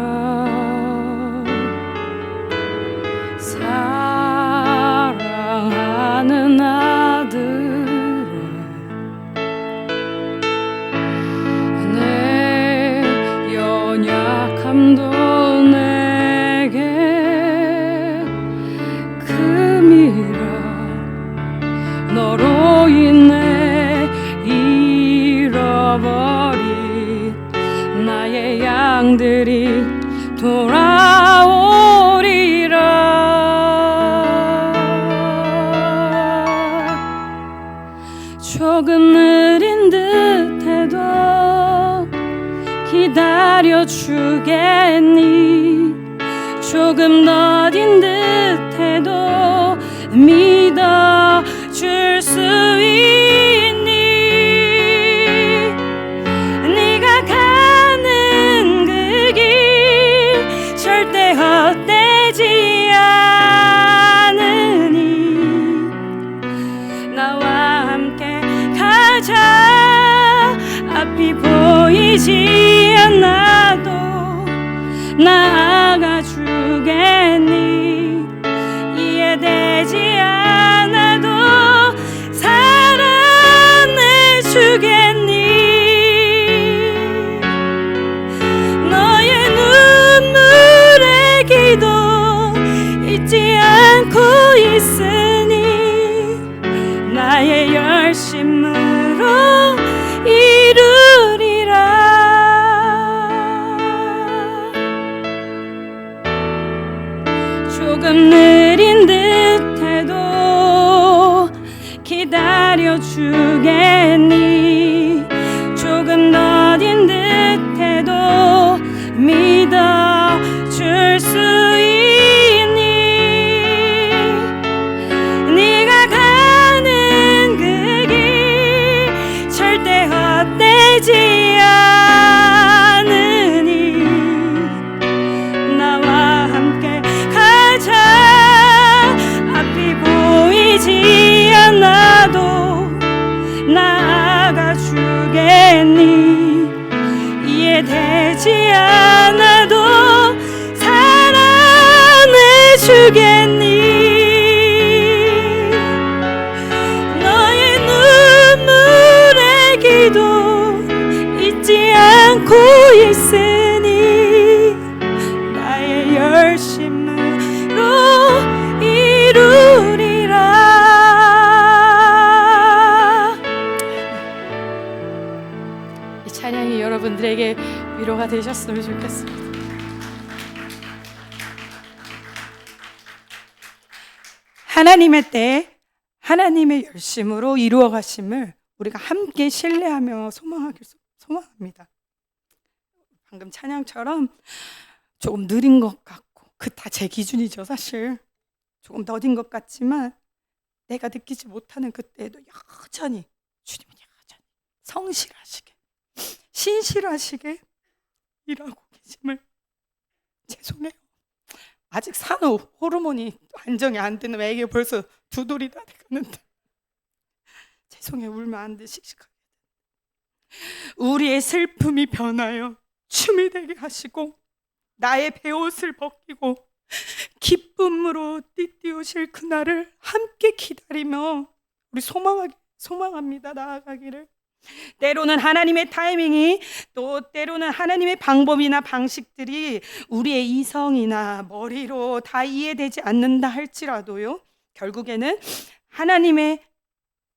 사랑하는 아들아 내 연약함도 내게 금이라. 너로 인해 잃어버린 나의 양들이 돌아오리라. 조금 느린 듯해도 기다려주겠니. 조금 더딘 듯해도 믿어줄 수 있니. 네가 가는 그 길 절대 헛되지 않으니 나와 함께 가자. 앞이 보이지 않아도 나아가 주겠니. 이해되지 않아도 조금 느린 듯해도 기다려주겠니? 조금 더딘 듯해도 믿어줄 수 있니? 네가 가는 그 길 절대 헛되지 않으니 나와 함께 가자. 앞이 보이지 않아도 나아가 주겠니? 이해되지 않아도 사랑해 주겠니? 너의 눈물의 기도 잊지 않고 있으니 나의 열심으로 이루리라. 이 찬양이 여러분들에게 위로가 되셨으면 좋겠습니다. 하나님의 때 하나님의 열심으로 이루어 가심을 우리가 함께 신뢰하며 소망합니다. 방금 찬양처럼 조금 느린 것 같고, 그 다 제 기준이죠. 사실 조금 더딘 것 같지만 내가 느끼지 못하는 그때에도 여전히 주님은 여전히 성실하시게 신실하시게 일하고 계심을, 죄송해요. 아직 산후 호르몬이 안정이 안 되는 애기 벌써 2돌이 다 돼가는데 죄송해요. 울면 안 돼. 씩씩하게. 우리의 슬픔이 변하여 춤이 되게 하시고 나의 베옷을 벗기고 기쁨으로 띠띠우실 그날을 함께 기다리며 우리 소망합니다. 나아가기를. 때로는 하나님의 타이밍이, 또 때로는 하나님의 방법이나 방식들이 우리의 이성이나 머리로 다 이해되지 않는다 할지라도요, 결국에는 하나님의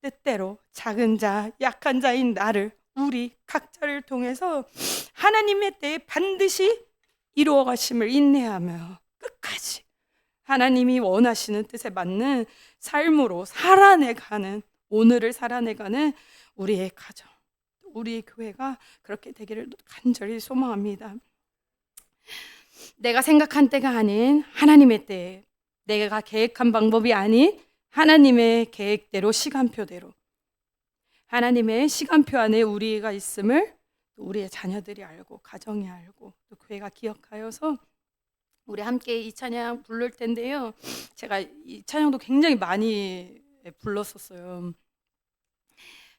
뜻대로 작은 자, 약한 자인 나를, 우리 각자를 통해서 하나님의 때에 반드시 이루어 가심을 인내하며 끝까지 하나님이 원하시는 뜻에 맞는 삶으로 살아내가는, 오늘을 살아내가는 우리의 가정, 우리의 교회가 그렇게 되기를 간절히 소망합니다. 내가 생각한 때가 아닌 하나님의 때에, 내가 계획한 방법이 아닌 하나님의 계획대로, 시간표대로, 하나님의 시간표 안에 우리가 있음을 우리의 자녀들이 알고, 가정이 알고, 또 교회가 기억하여서 우리 함께 이 찬양 부를 텐데요. 제가 이 찬양도 굉장히 많이 불렀었어요.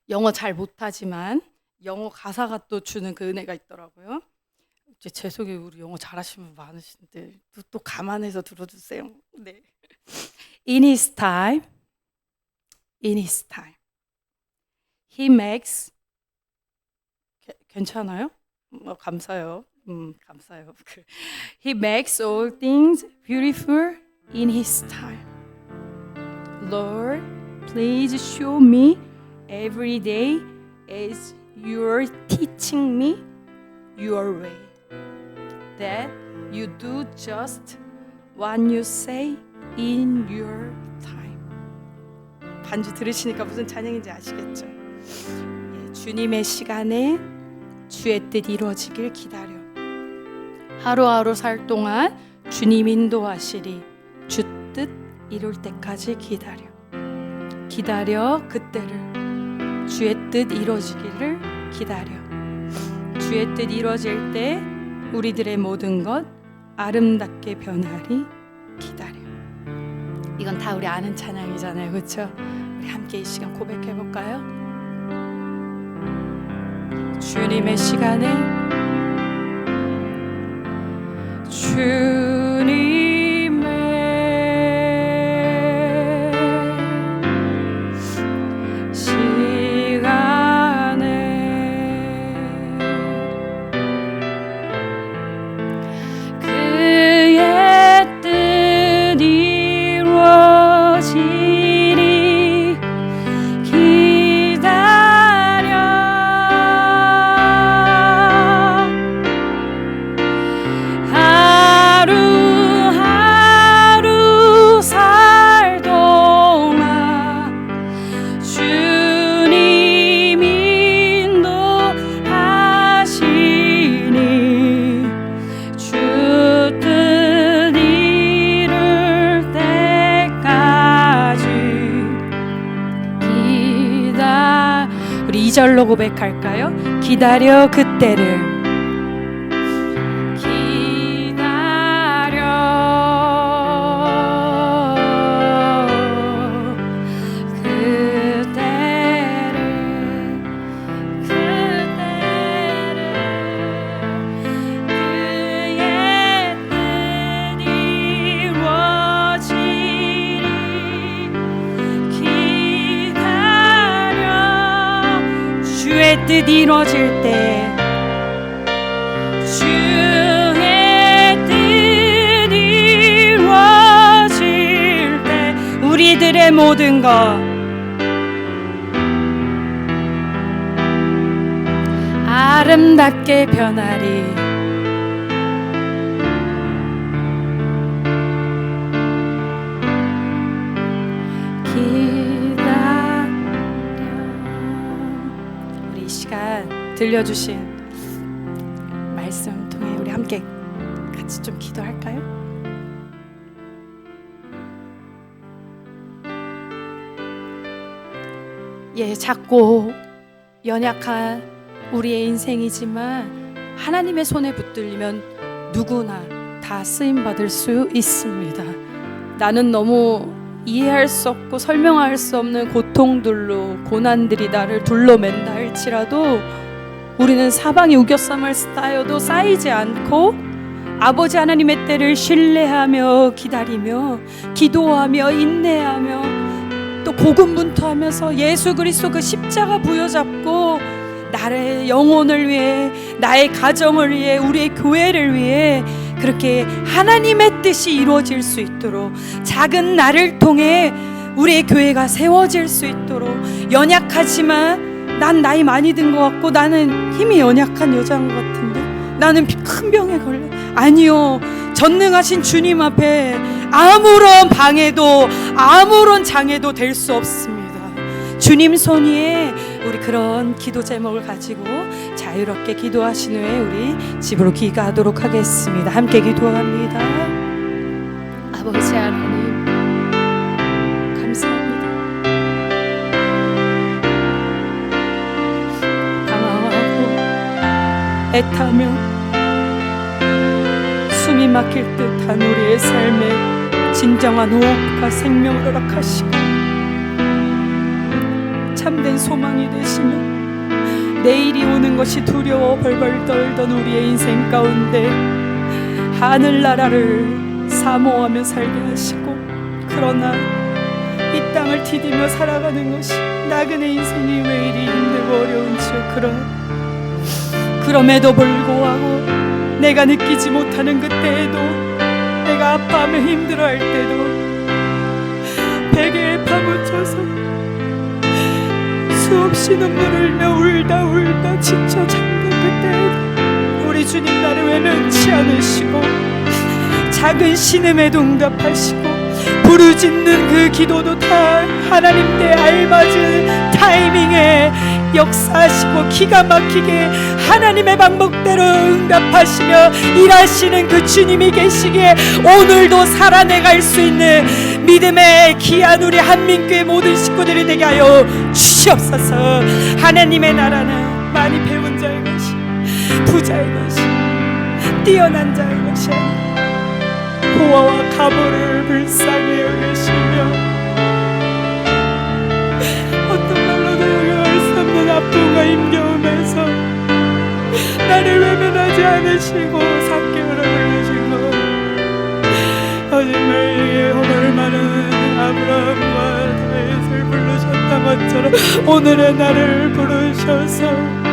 영어 잘 못하지만 영어 가사가 또 주는 그 은혜가 있더라고요. 제 속에 우리 영어 잘하시는 분 많으신데 또 감안해서 들어주세요. 네. In his time, in his time, he makes. 괜찮아요? 감사해요. 감사해요. He makes all things beautiful in his time. Lord, please show me every day as you're teaching me your way, that you do just what you say in your time. 반주 들으시니까 무슨 찬양인지 아시겠죠? 예, 주님의 시간에 주의 뜻 이루어지길 기다려. 하루하루 살 동안 주님 인도하시리. 주 뜻 이룰 때까지 기다려. 기다려 그때를, 주의 뜻 이루어지기를 기다려. 주의 뜻 이루어질 때 우리들의 모든 것 아름답게 변하리. 기다려. 이건 다 우리 아는 찬양이잖아요, 그렇죠? 우리 함께 이 시간 고백해 볼까요? 주님의 시간에, 주님의 하루 뭘로 고백할까요? 기다려 그때를. 뜻 이루어질 때, 주의 뜻 이루어질 때 우리들의 모든 것 아름답게 변하리. 들려주신 말씀 통해 우리 함께 같이 좀 기도할까요? 작고 연약한 우리의 인생이지만 하나님의 손에 붙들리면 누구나 다 쓰임받을 수 있습니다. 나는 너무 이해할 수 없고 설명할 수 없는 고통들로 고난들이 나를 둘러맨다 할지라도 우리는 사방이 우겨쌈을 쌓여도 쌓이지 않고 아버지 하나님의 때를 신뢰하며 기다리며 기도하며 인내하며 또 고군분투하면서 예수 그리스도 그 십자가 부여잡고 나의 영혼을 위해, 나의 가정을 위해, 우리의 교회를 위해 그렇게 하나님의 뜻이 이루어질 수 있도록, 작은 나를 통해 우리의 교회가 세워질 수 있도록, 연약하지만 난 나이 많이 든 것 같고 나는 힘이 연약한 여자인 것 같은데 나는 큰 병에 걸려. 아니요, 전능하신 주님 앞에 아무런 방해도 아무런 장애도 될 수 없습니다. 주님 손 위에 우리 그런 기도 제목을 가지고 자유롭게 기도하신 후에 우리 집으로 귀가하도록 하겠습니다. 함께 기도합니다. 아버지 하나님 감사합니다. 당황하고 애타며 숨이 막힐 듯한 우리의 삶에 진정한 호흡과 생명을 허락하시고 참된 소망이 되시며 내일이 오는 것이 두려워 벌벌 떨던 우리의 인생 가운데 하늘나라를 사모하며 살게 하시고, 그러나 이 땅을 디디며 살아가는 것이 나그네 인생이 왜 이리 힘들고 어려운지요. 그럼에도 불구하고 내가 느끼지 못하는 그때에도, 내가 아파하며 힘들어할 때도 베개에 파묻혀서 수없이 눈물을 흘며 울다 지쳐 잠든 그때에도 우리 주님 나를 외면치 않으시고 작은 신음에도 응답하시고 부르짖는 그 기도도 다 하나님 때 알맞은 타이밍에 역사하시고 기가 막히게 하나님의 방법대로 응답하시며 일하시는 그 주님이 계시기에 오늘도 살아내갈 수 있는 믿음의 귀한 우리 한민교회 모든 식구들이 되게 하여 주시옵소서. 하나님의 나라는 많이 배운 자의 것이, 부자의 것이, 뛰어난 자의 것이 아니라 고아와 가보를 불쌍히 여기시며 어떤 말로도 요구할 수 없는 아픔과 힘겨움에서 나를 외면하지 않으시고 4개월을 흘리시고 거짓말에 허물 많은 아브라함과 다윗을 부르셨던 것처럼 오늘의 나를 부르셔서